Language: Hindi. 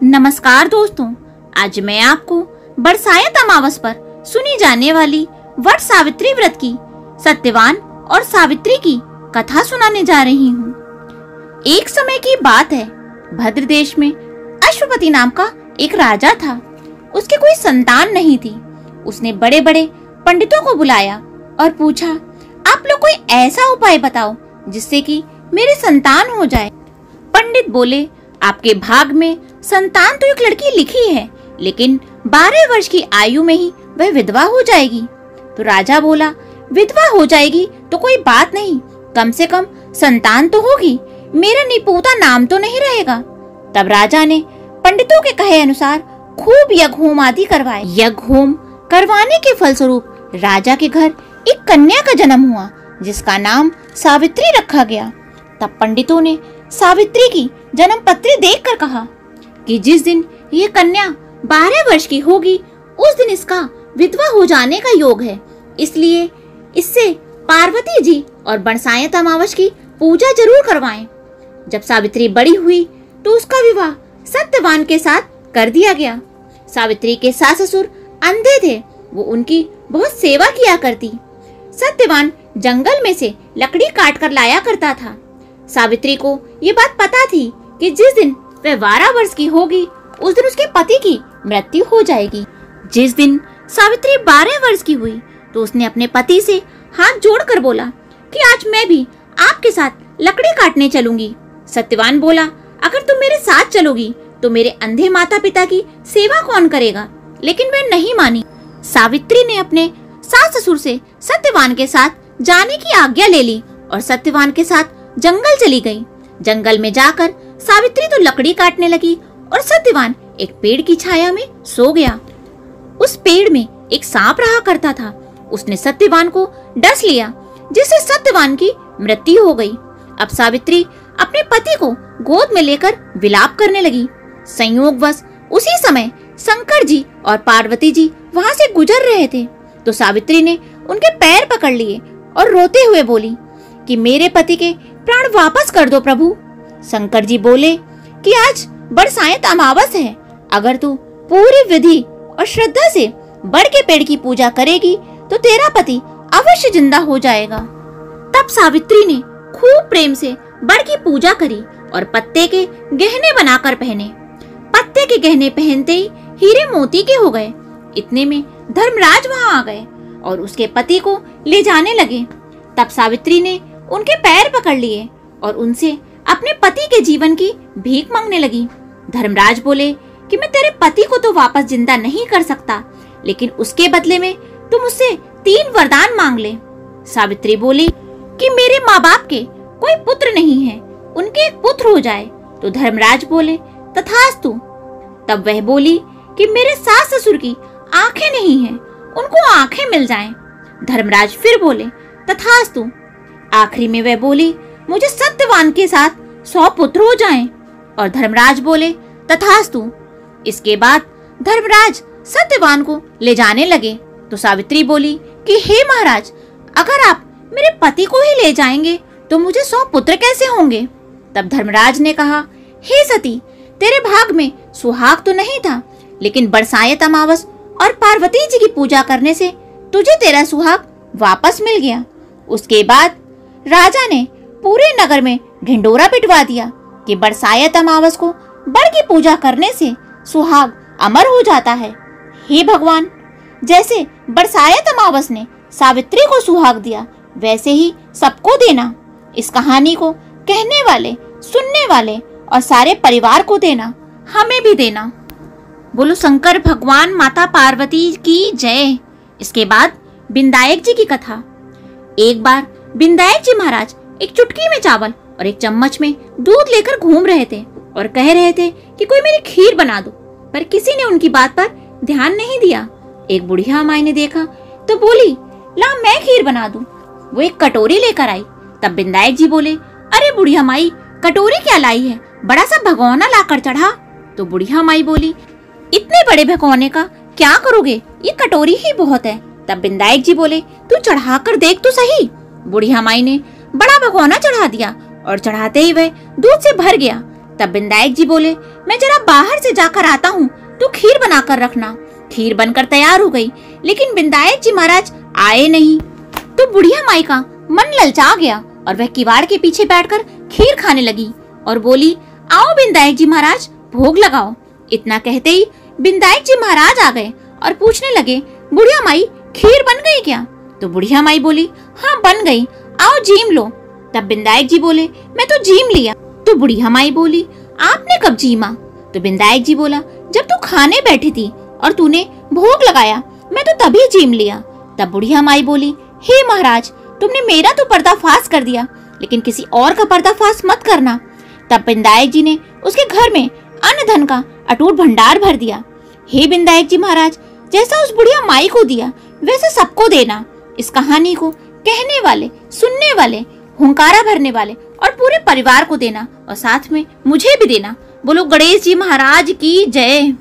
नमस्कार दोस्तों, आज मैं आपको बरसायत अमावस पर सुनी जाने वाली वट सावित्री व्रत की सत्यवान और सावित्री की कथा सुनाने जा रही हूँ। एक समय की बात है, भद्र देश में अश्वपति नाम का एक राजा था। उसके कोई संतान नहीं थी। उसने बड़े बड़े पंडितों को बुलाया और पूछा, आप लोग कोई ऐसा उपाय बताओ जिससे कि मेरी संतान हो जाए। पंडित बोले, आपके भाग में संतान तो एक लड़की लिखी है, लेकिन 12 वर्ष की आयु में ही वह विधवा हो जाएगी। तो राजा बोला, विधवा हो जाएगी तो कोई बात नहीं, कम से कम संतान तो होगी, मेरा निपोता नाम तो नहीं रहेगा। तब राजा ने पंडितों के कहे अनुसार खूब यज्ञ होम आदि करवाए। यज्ञ होम करवाने के फलस्वरूप राजा के घर एक कन्या का जन्म हुआ, जिसका नाम सावित्री रखा गया। तब पंडितों ने सावित्री की जन्म पत्री देखकर कहा कि जिस दिन यह कन्या 12 वर्ष की होगी, उस दिन इसका विधवा हो जाने का योग है, इसलिए इससे पार्वती जी और बरसायत अमावस की पूजा जरूर करवाएं। जब सावित्री बड़ी हुई तो उसका विवाह सत्यवान के साथ कर दिया गया। सावित्री के सास ससुर अंधे थे, वो उनकी बहुत सेवा किया करती। सत्यवान जंगल में से लकड़ी काट कर लाया करता था। सावित्री को ये बात पता थी कि जिस दिन वह 12 वर्ष की होगी, उस दिन उसके पति की मृत्यु हो जाएगी। जिस दिन सावित्री 12 वर्ष की हुई तो उसने अपने पति से हाथ जोड़कर बोला कि आज मैं भी आपके साथ लकड़ी काटने चलूंगी। सत्यवान बोला, अगर तुम मेरे साथ चलोगी तो मेरे अंधे माता पिता की सेवा कौन करेगा? लेकिन वह नहीं मानी। सावित्री ने अपने सास ससुर से सत्यवान के साथ जाने की आज्ञा ले ली और सत्यवान के साथ जंगल चली गई। जंगल में जाकर सावित्री तो लकड़ी काटने लगी और सत्यवान एक पेड़ की छाया में सो गया। उस पेड़ में एक सांप रहा करता था। उसने सत्यवान को डस लिया, जिससे सत्यवान की मृत्यु हो गई। अब सावित्री अपने पति को गोद में लेकर विलाप करने लगी। संयोगवश उसी समय शंकर जी और पार्वती जी वहां से गुजर रहे थे, तो सावित्री ने उनके पैर पकड़ लिए और रोते हुए बोली कि मेरे पति के प्राण वापस कर दो प्रभु। शंकर जी बोले कि आज बरसायत अमावस है, अगर तू पूरी विधि और श्रद्धा से बड़ के पेड़ की पूजा करेगी तो तेरा पति अवश्य जिंदा हो जाएगा। तब सावित्री ने खूब प्रेम से बड़ की पूजा करी और पत्ते के गहने बनाकर पहने। पत्ते के गहने पहनते ही हीरे मोती के हो गए। इतने में धर्मराज वहां आ गए और उसके पति को ले जाने लगे। तब सावित्री ने उनके पैर पकड़ लिए और उनसे अपने पति के जीवन की भीख मांगने लगी। धर्मराज बोले कि मैं तेरे पति को तो वापस जिंदा नहीं कर सकता, लेकिन उसके बदले में तुम मुझसे 3 वरदान मांग ले। सावित्री बोली कि मेरे माँ बाप के कोई पुत्र नहीं है, उनके एक पुत्र हो जाए। तो धर्मराज बोले, तथास्तु। तब वह बोली कि मेरे सास ससुर की आंखें नहीं हैं, उनको आंखें मिल जाएं। धर्मराज फिर बोले, तथास्तु। आखिरी में वह बोली, मुझे सत्यवान के साथ 100 पुत्र हो जाएं। और धर्मराज बोले, तथास्तु। इसके बाद धर्मराज सत्यवान को ले जाने लगे। तो सावित्री बोली कि हे महाराज, अगर आप मेरे पति को ही ले जाएंगे तो मुझे 100 पुत्र कैसे होंगे? तब धर्मराज ने कहा, हे सती, तेरे भाग में सुहाग तो नहीं था, लेकिन बरसायत अमावस और पार्वती जी की पूजा करने से तुझे तेरा सुहाग वापस मिल गया। उसके बाद राजा ने पूरे नगर में ढिंडोरा पिटवा दिया कि बरसायत अमावस को बड़ की पूजा करने से सुहाग अमर हो जाता है। हे भगवान, जैसे बरसायत अमावस ने सावित्री को सुहाग दिया, वैसे ही सबको देना। इस कहानी को कहने वाले, सुनने वाले और सारे परिवार को देना, हमें भी देना। बोलो शंकर भगवान माता पार्वती की जय। इसके बाद विनायक जी की कथा। एक बार विनायक जी महाराज एक चुटकी में चावल और एक चम्मच में दूध लेकर घूम रहे थे और कह रहे थे कि कोई मेरी खीर बना दो, पर किसी ने उनकी बात पर ध्यान नहीं दिया। एक बुढ़िया माई ने देखा तो बोली, ला मैं खीर बना दूं। वो एक कटोरी लेकर आई। तब विनायक जी बोले, अरे बुढ़िया माई, कटोरी क्या लाई है, बड़ा सा भगोना लाकर चढ़ा। तो बुढ़िया माई बोली, इतने बड़े भगोने का क्या करोगे, ये कटोरी ही बहुत है। तब विनायक जी बोले, तू चढ़ा कर देख तो सही। बुढ़िया माई ने बड़ा भगोना चढ़ा दिया और चढ़ाते ही वह दूध से भर गया। तब विनायक जी बोले, मैं जरा बाहर से जाकर आता हूँ, तू खीर बनाकर रखना। खीर बनकर तैयार हो गई, लेकिन बिंदायत जी महाराज आए नहीं। तो बुढ़िया माई का मन ललचा गया और वह किवाड़ के पीछे बैठकर खीर खाने लगी और बोली, आओ बिंदायत जी महाराज, भोग लगाओ। इतना कहते ही बिंदायत जी महाराज आ गए और पूछने लगे, बुढ़िया माई खीर बन गई क्या? तो बुढ़िया माई बोली, हाँ बन गई, आओ जीम लो। तब बिंदायत जी बोले, मैं तो जीम लिया। तो बुढ़िया माई बोली, आपने कब जीमा? तो बिंदायत जी बोला, जब तू खाने बैठी थी और तूने भोग लगाया, मैं तो तभी जीम लिया। तब बुढ़िया माई बोली, हे महाराज, तुमने मेरा तो पर्दाफाश कर दिया, लेकिन किसी और का पर्दाफाश मत करना। तब बिंदायत जी ने उसके घर में अन्न धन का अटूट भंडार भर दिया। हे बिंदायत जी महाराज, जैसा उस बुढ़िया माई को दिया वैसा सबको देना। इस कहानी को कहने वाले, सुनने वाले, हुंकारा भरने वाले और पूरे परिवार को देना और साथ में मुझे भी देना। बोलो गणेश जी महाराज की जय।